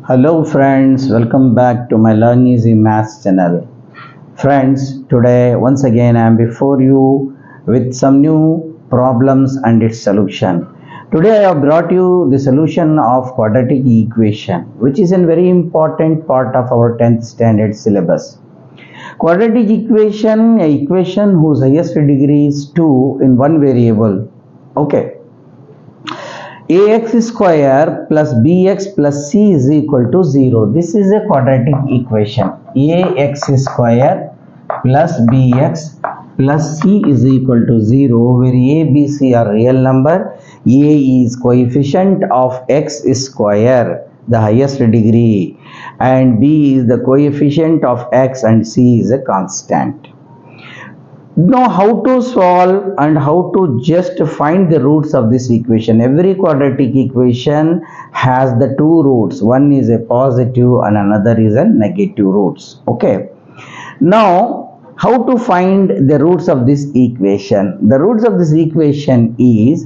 Hello friends, welcome back to my Learn Easy Maths channel. Friends, today once again I am before you with some new problems and its solution. Today I have brought you the solution of quadratic equation, which is a very important part of our 10th standard syllabus. Quadratic equation, a equation whose highest degree is 2 in one variable. Okay. Ax square plus bx plus c is equal to 0. This is a quadratic equation. Ax square plus bx plus c is equal to 0, where a, b, c are real number. A is coefficient of x square, the highest degree, and b is the coefficient of x, and c is a constant. Know how to solve and how to just find the roots of this equation. Every quadratic equation has the two roots. One is a positive and another is a negative roots. Okay. Now, how to find the roots of this equation? The roots of this equation is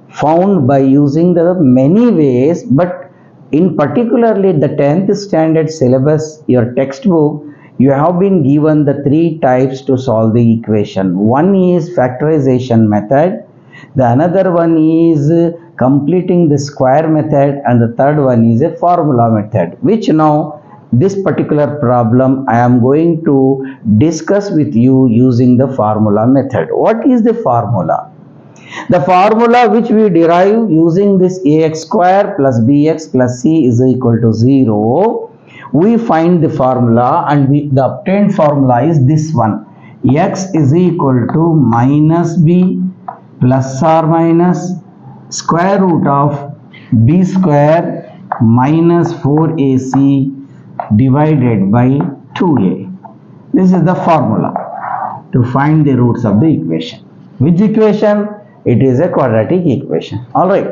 found by using the many ways, but in particularly the 10th standard syllabus, your textbook, you have been given the three types to solve the equation. One is factorization method, the another one is completing the square method, and the third one is a formula method, which now this particular problem I am going to discuss with you using the formula method. What is the formula? The formula which we derive using this ax square plus bx plus c is equal to 0. We find the formula, and the obtained formula is this one. X is equal to minus b plus or minus square root of b square minus 4ac divided by 2a. This is the formula to find the roots of the equation. Which equation? It is a quadratic equation. Alright.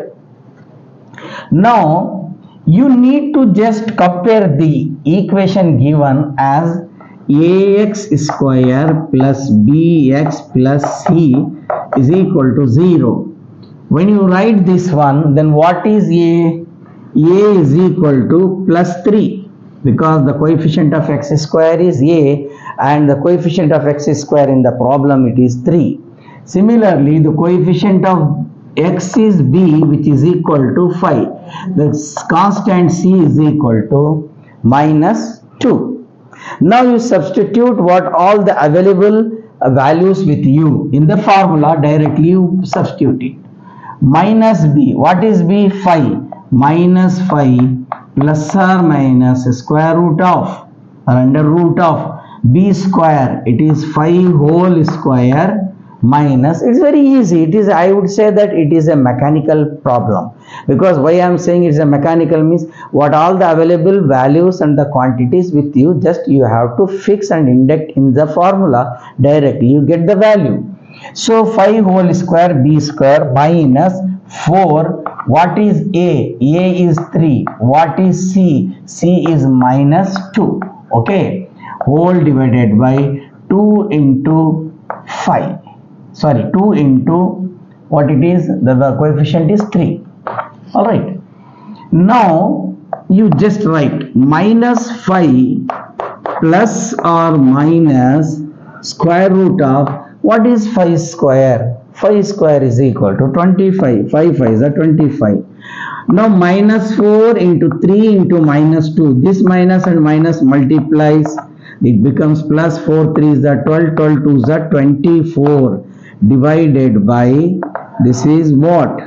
Now, you need to just compare the equation given as ax square plus bx plus c is equal to 0. When you write this one, then what is a? A is equal to plus 3, because the coefficient of x square is a and the coefficient of x square in the problem it is 3. Similarly, the coefficient of x is b, which is equal to 5. The constant c is equal to minus 2. Now you substitute what all the available values with you in the formula, directly you substitute it. Minus b, what is b? 5. Minus 5 plus or minus square root of or under root of b square, it is 5 whole square minus, it's very easy. It is, I would say that it is a mechanical problem, because why I am saying it is a mechanical means what all the available values and the quantities with you, just you have to fix and index in the formula, directly you get the value. So 5 whole square b square minus 4, what is a? A is 3. What is c? C is minus 2. Okay, whole divided by 2 into 5. Sorry, 2 into what it is, the coefficient is 3. Alright. Now, you just write minus 5 plus or minus square root of, what is 5 square? 5 square is equal to 25. 5 5 is 25. Now, minus 4 into 3 into minus 2. This minus and minus multiplies. It becomes plus 4 3 is 12, 12 2 is 24. Divided by, this is what?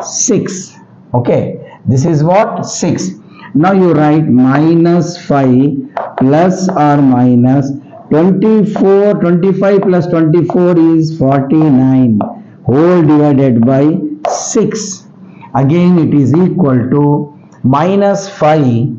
6. Okay, this is what? 6. Now you write minus 5 plus or minus 24. 25 plus 24 is 49 whole divided by 6. Again it is equal to minus 5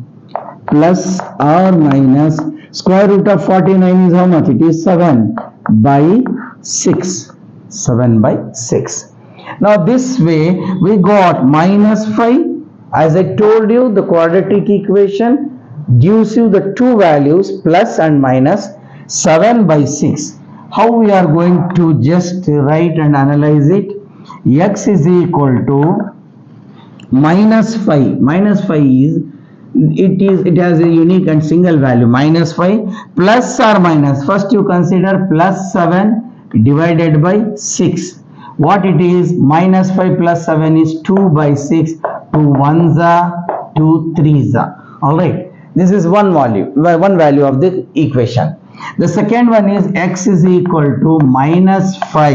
plus or minus square root of 49 is how much? It is 7 by 6. 7 by 6. Now this way we got minus 5. As I told you, the quadratic equation gives you the two values, plus and minus. 7 by 6. How we are going to just write and analyze it? X is equal to minus 5. Minus 5 is it has a unique and single value minus 5 plus or minus. First you consider plus 7 divided by 6. What it is? Minus 5 plus 7 is 2 by 6. 2 ones are 2 threes are. Alright, this is one value of the equation. The second one is x is equal to minus 5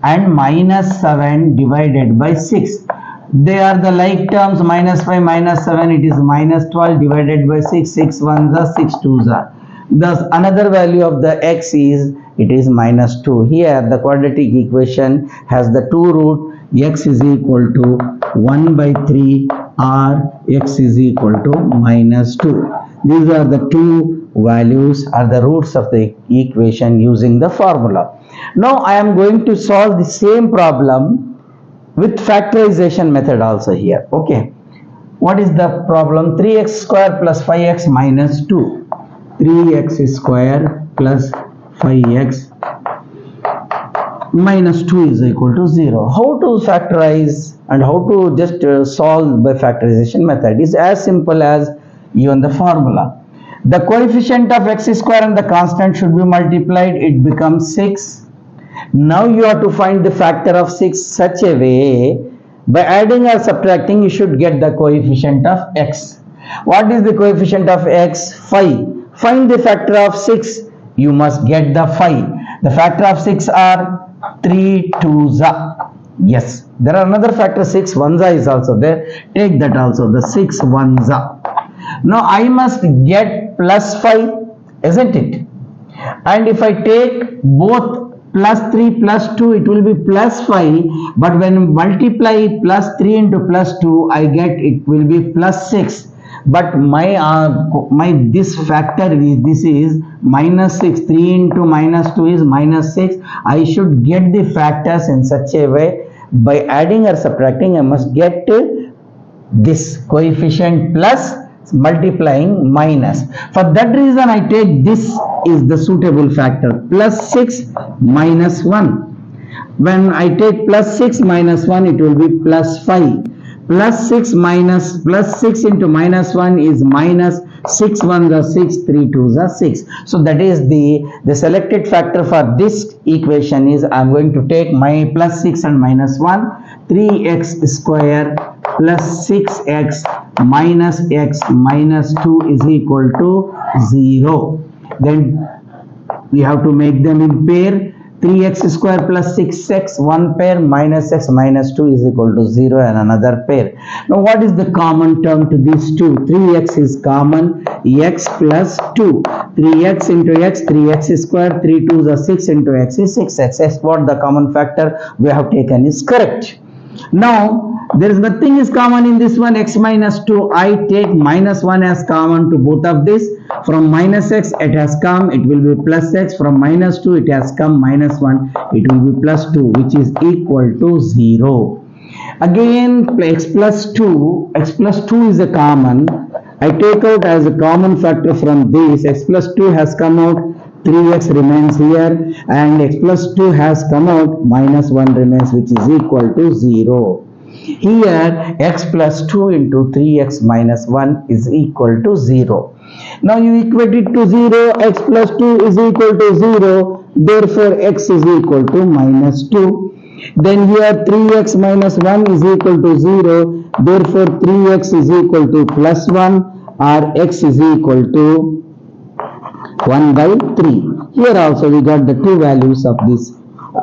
and minus 7 divided by 6. They are the like terms. Minus 5 minus 7, it is minus 12 divided by 6. 6 ones are 6 twos are. Thus another value of the x is, it is minus 2. Here the quadratic equation has the two root. X is equal to 1 by 3 or x is equal to minus 2. These are the two values or the roots of the equation using the formula. Now I am going to solve the same problem with factorization method also here. Okay, what is the problem? 3x square plus 5x minus 2. 3x square plus 5x minus 2 is equal to 0. How to factorize and how to just solve by factorization method is as simple as even the formula. The coefficient of x square and the constant should be multiplied. It becomes 6. Now you have to find the factor of 6 such a way, by adding or subtracting you should get the coefficient of x. What is the coefficient of x? 5. Find the factor of 6. You must get the 5. The factor of 6 are 3 twos are. Yes, there are another factor 6 ones are is also there. Take that also, the 6 ones are. Now I must get plus 5, isn't it? And if I take both plus 3 plus 2, it will be plus 5, but when you multiply plus 3 into plus 2, I get it will be plus 6. But my this factor is, this is minus 6. 3 into minus 2 is minus 6. I should get the factors in such a way, by adding or subtracting I must get this coefficient plus multiplying minus. For that reason I take this is the suitable factor, plus 6 minus 1. When I take plus 6 minus 1, it will be plus 5. Plus 6 minus plus 6 into minus 1 is minus 6 ones are 6, 3 twos are 6. So that is the selected factor for this equation is, I am going to take my plus 6 and minus 1. 3x square plus 6x minus x minus 2 is equal to 0. Then we have to make them in pair. 3x square plus 6x, one pair, minus x minus 2 is equal to 0 and another pair. Now what is the common term to these two? 3x is common, x plus 2. 3x into x, 3x square, 3 2s are 6 into x is 6x. That's what the common factor we have taken is correct. Now there is nothing is common in this one, x minus 2. I take minus 1 as common to both of this. From minus x it has come, it will be plus x. From minus 2 it has come minus 1, it will be plus 2, which is equal to 0. Again x plus 2 is a common. I take out as a common factor from this. X plus 2 has come out, 3x remains here, and x plus 2 has come out, minus 1 remains, which is equal to 0. Here x plus 2 into 3x minus 1 is equal to 0. Now you equate it to 0, x plus 2 is equal to 0, therefore x is equal to minus 2. Then here 3x minus 1 is equal to 0, therefore 3x is equal to plus 1, or x is equal to 1 by 3. Here also we got the two values of this.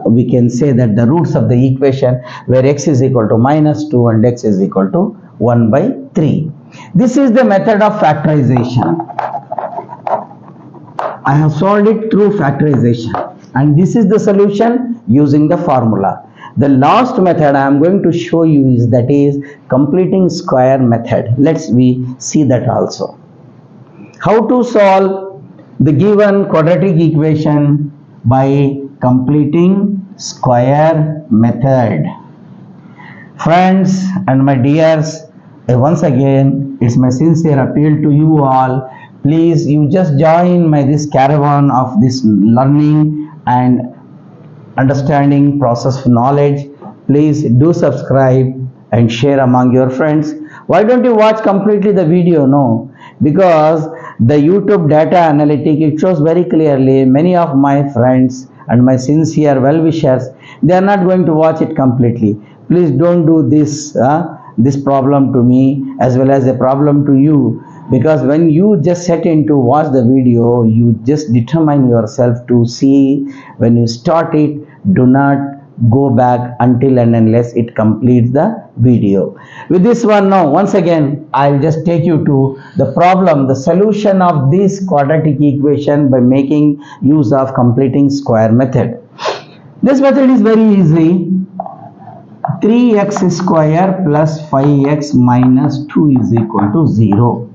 We can say that the roots of the equation where x is equal to minus 2 and x is equal to 1 by 3. This is the method of factorization. I have solved it through factorization, and this is the solution using the formula. The last method I am going to show you is, that is completing square method. Let's see that also. How to solve the given quadratic equation by completing square method. Friends and my dears, once again it's my sincere appeal to you all, please you just join this caravan of this learning and understanding process of knowledge. Please do subscribe and share among your friends. Why don't you watch completely the video? No, because the YouTube data analytic, it shows very clearly many of my friends and my sincere well-wishers, they are not going to watch it completely. Please don't do this problem to me as well as a problem to you, because when you just set in to watch the video, you just determine yourself to see. When you start it, do not go back until and unless it completes the video. With this one, now once again I'll just take you to the problem, the solution of this quadratic equation by making use of completing square method. This method is very easy. 3x square plus 5x minus 2 is equal to 0.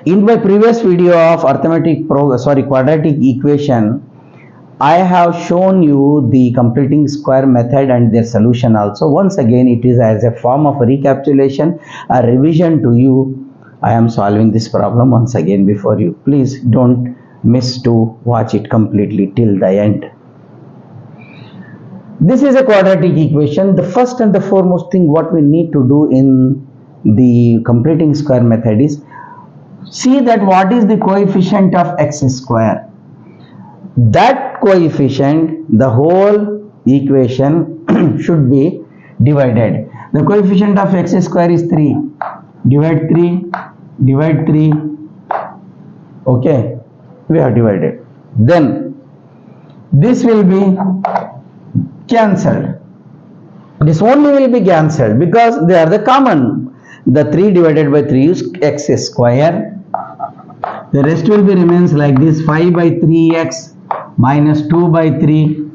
In my previous video of quadratic equation, I have shown you the completing square method and their solution also. Once again, it is as a form of recapitulation, a revision to you. I am solving this problem once again before you. Please don't miss to watch it completely till the end. This is a quadratic equation. The first and the foremost thing what we need to do in the completing square method is see that what is the coefficient of x square. That coefficient, the whole equation should be divided. The coefficient of x square is 3. Divide 3. Okay, we have divided. Then this will be cancelled. This only will be cancelled because they are the common. The 3 divided by 3 is x square. The rest will be remains like this. 5 by 3x minus 2 by 3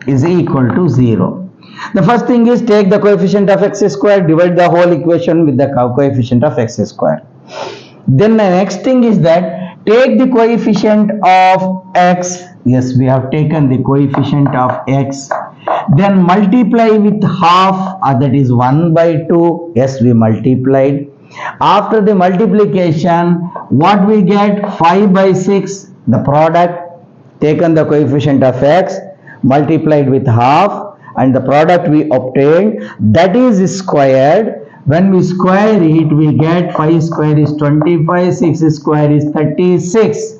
is equal to 0. The first thing is take the coefficient of x square, divide the whole equation with the coefficient of x square. Then the next thing is that take the coefficient of x. Yes, we have taken the coefficient of x. Then multiply with half, that is 1 by 2. Yes, we multiplied. After the multiplication, what we get? 5 by 6, the product. Taken the coefficient of x, multiplied with half, and the product we obtained, that is squared. When we square it, we get 5 square is 25, 6 square is 36.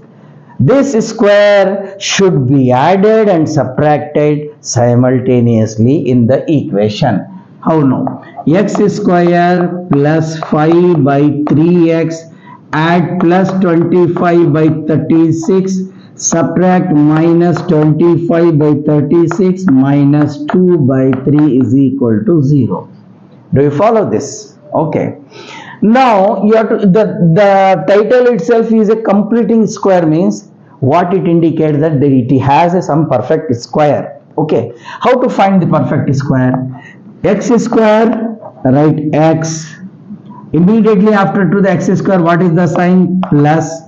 This square should be added and subtracted simultaneously in the equation. How now? X square plus 5 by 3x, add plus 25 by 36, subtract minus 25 by 36 minus 2 by 3 is equal to 0. Do you follow this? Okay. Now you have to, the title itself is a completing square, means what it indicates that it has some perfect square. Okay. How to find the perfect square? X square, write x. Immediately after to the x square, what is the sign? Plus.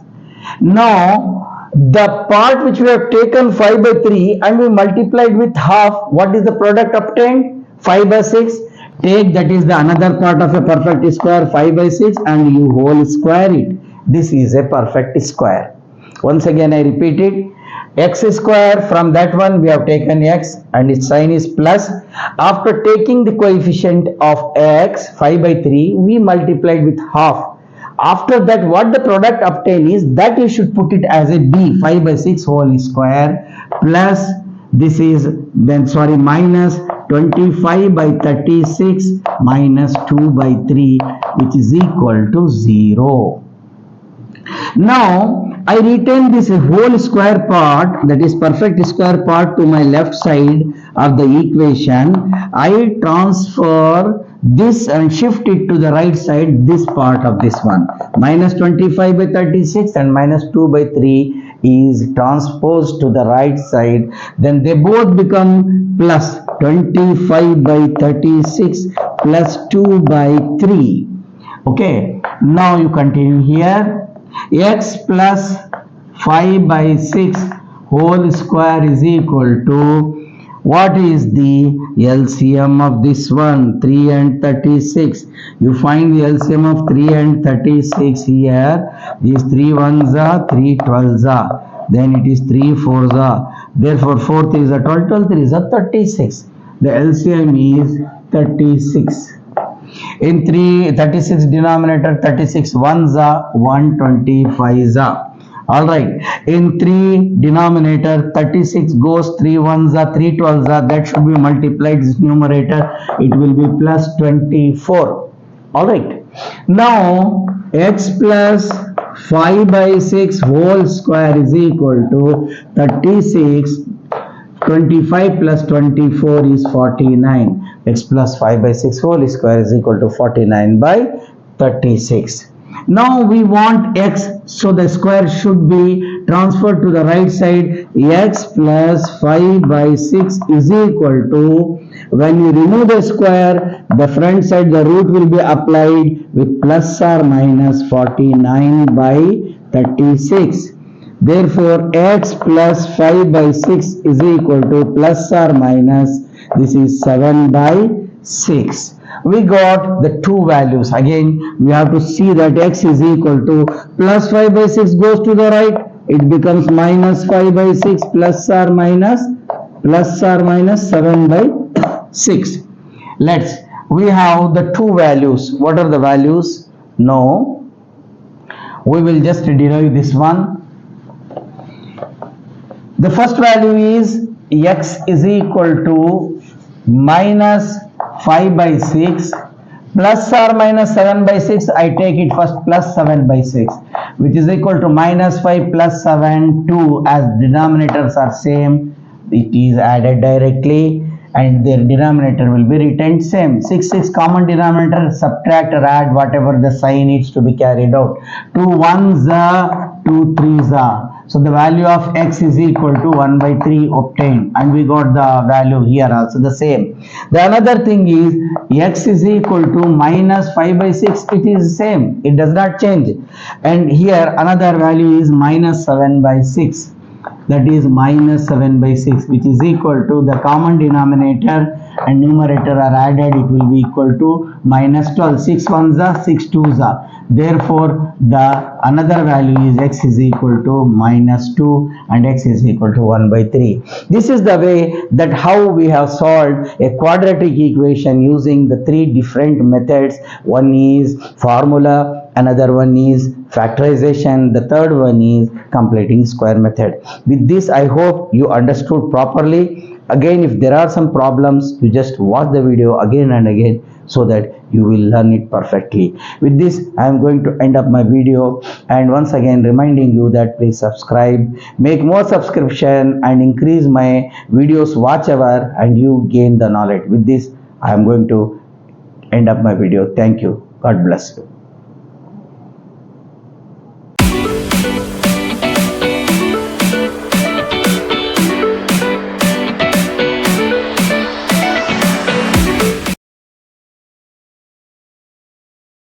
Now the part which we have taken 5 by 3 and we multiplied with half, what is the product obtained? 5 by 6. Take that is the another part of a perfect square, 5 by 6, and you whole square it. This is a perfect square. Once again I repeat it. X square, from that one we have taken x and its sign is plus. After taking the coefficient of x 5 by 3, we multiplied with half. After that, what the product obtained is that you should put it as a b, 5 by 6 whole square, plus this is then minus 25 by 36 minus 2 by 3, which is equal to 0. Now I retain this whole square part, that is perfect square part, to my left side of the equation. I transfer this and shift it to the right side, this part of this one. Minus 25 by 36 and minus 2 by 3 is transposed to the right side. Then they both become plus 25 by 36 plus 2 by 3. Okay, now you continue here. X plus 5 by 6 whole square is equal to, what is the LCM of this one? 3 and 36. You find the LCM of 3 and 36 here. These 3 ones are 3 12s are. Then it is 3 4s are. Therefore 4 3s are 12, 12 3s are 36. The LCM is 36. In 36 denominator, 36 ones are 125 are. Alright, in 3 denominator, 36 goes 3 ones are 3 12s are, that should be multiplied this numerator, it will be plus 24. Alright, now x plus 5 by 6 whole square is equal to 36. 25 plus 24 is 49. X plus 5 by 6 whole square is equal to 49 by 36. Now we want x, so the square should be transferred to the right side. X plus 5 by 6 is equal to, when you remove the square, the front side the root will be applied with plus or minus 49 by 36. Therefore, x plus 5 by 6 is equal to plus or minus, this is 7 by 6. We got the two values. Again, we have to see that x is equal to plus 5 by 6 goes to the right. It becomes minus 5 by 6 plus or minus 7 by 6. We have the two values. What are the values? No. We will just derive this one. The first value is x is equal to minus 5 by 6 plus or minus 7 by 6. I take it first, plus 7 by 6, which is equal to minus 5 plus 7, 2. As denominators are same, it is added directly and their denominator will be retained same. 6 common denominator, subtract or add whatever the sign needs to be carried out. 2 1s are 2 3s are. So the value of x is equal to 1 by 3 obtained, and we got the value here also the same. The another thing is x is equal to minus 5 by 6. It is same, it does not change. And here another value is minus 7 by 6. That is minus 7 by 6, which is equal to the common denominator and numerator are added, it will be equal to minus 12. 6 1s are 6 2s are. Therefore, the another value is x is equal to minus 2 and x is equal to 1 by 3. This is the way that how we have solved a quadratic equation using the three different methods. One is formula, another one is factorization, the third one is completing square method. With this, I hope you understood properly. Again, if there are some problems, you just watch the video again and again so that you will learn it perfectly. With this, I am going to end up my video, and once again reminding you that please subscribe, make more subscription and increase my videos watch hour and you gain the knowledge. With this, I am going to end up my video. Thank you. God bless you.